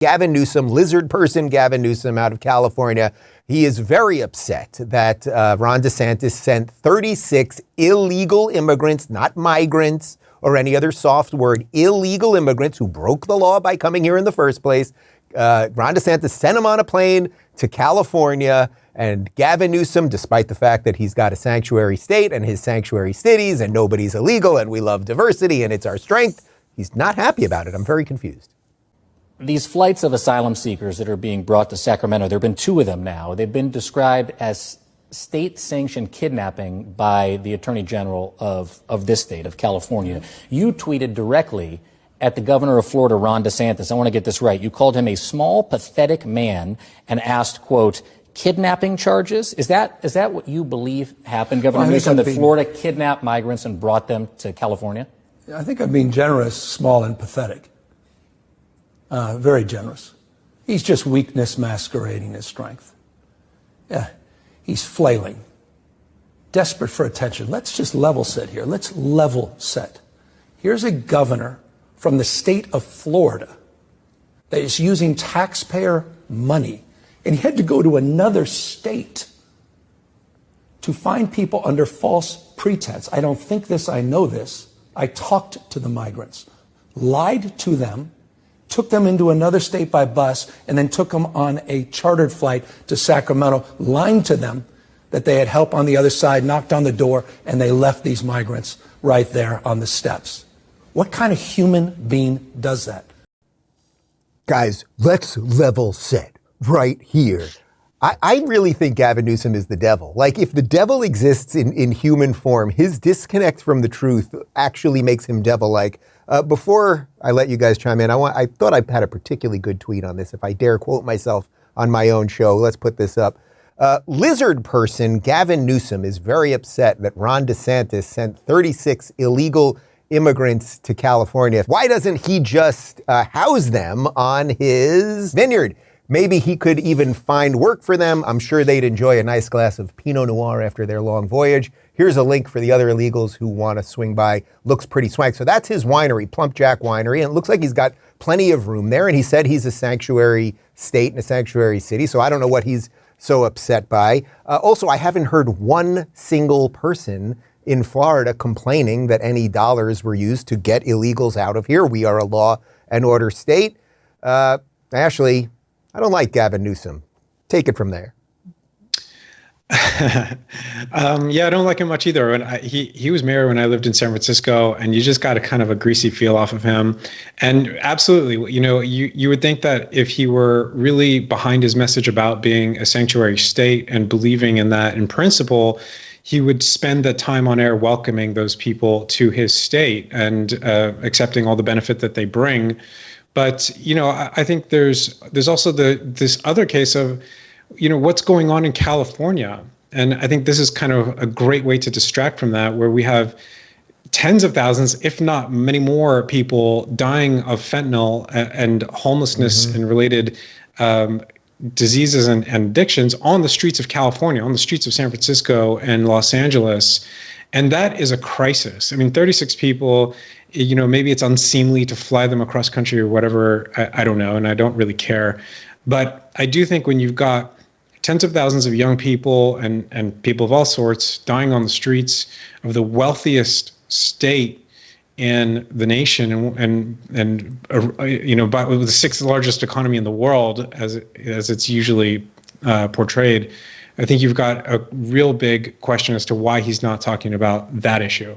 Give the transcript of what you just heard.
Gavin Newsom, lizard person Gavin Newsom out of California, he is very upset that Ron DeSantis sent 36 illegal immigrants, not migrants or any other soft word, illegal immigrants who broke the law by coming here in the first place. Ron DeSantis sent them on a plane to California, and Gavin Newsom, despite the fact that he's got a sanctuary state and his sanctuary cities and nobody's illegal and we love diversity and it's our strength, he's not happy about it. I'm very confused. These flights of asylum seekers that are being brought to Sacramento, there have been 2 of them now. They've been described as state-sanctioned kidnapping by the Attorney General of this state, of California. You tweeted directly at the governor of Florida, Ron DeSantis. I want to get this right. You called him a small, pathetic man and asked, quote, kidnapping charges? Is that what you believe happened, Governor Newsom, that Florida kidnapped migrants and brought them to California? I think I'm being generous, small, and pathetic. Very generous. He's just weakness masquerading as strength. Yeah, he's flailing, desperate for attention. Let's just level set here. Let's level set. Here's a governor from the state of Florida that is using taxpayer money, and he had to go to another state to find people under false pretense. I don't think this, I know this. I talked to the migrants, lied to them, took them into another state by bus, and then took them on a chartered flight to Sacramento, lying to them that they had help on the other side, knocked on the door, and they left these migrants right there on the steps. What kind of human being does that? Guys, let's level set right here. I really think Gavin Newsom is the devil. Like, if the devil exists in human form, his disconnect from the truth actually makes him devil-like. Before I let you guys chime in, I thought I had a particularly good tweet on this. If I dare quote myself on my own show, let's put this up. Lizard person Gavin Newsom is very upset that Ron DeSantis sent 36 illegal immigrants to California. Why doesn't he just house them on his vineyard? Maybe he could even find work for them. I'm sure they'd enjoy a nice glass of Pinot Noir after their long voyage. Here's a link for the other illegals who want to swing by. Looks pretty swank. So that's his winery, Plump Jack Winery. And it looks like he's got plenty of room there. And he said he's a sanctuary state and a sanctuary city. So I don't know what he's so upset by. Also, I haven't heard one single person in Florida complaining that any dollars were used to get illegals out of here. We are a law and order state. Ashley, I don't like Gavin Newsom. Take it from there. Yeah, I don't like him much either. And he was mayor when I lived in San Francisco, and you just got a kind of a greasy feel off of him. And absolutely, you would think that if he were really behind his message about being a sanctuary state and believing in that in principle, he would spend the time on air welcoming those people to his state and accepting all the benefit that they bring. But, I think there's also this other case of, what's going on in California. And I think this is kind of a great way to distract from that, where we have tens of thousands, if not many more people dying of fentanyl and homelessness and related diseases and addictions on the streets of California, on the streets of San Francisco and Los Angeles. And that is a crisis. I mean, 36 people, maybe it's unseemly to fly them across country or whatever. I don't know, and I don't really care. But I do think when you've got tens of thousands of young people and people of all sorts dying on the streets of the wealthiest state in the nation and with the 6th largest economy in the world, as it's usually portrayed, I think you've got a real big question as to why he's not talking about that issue.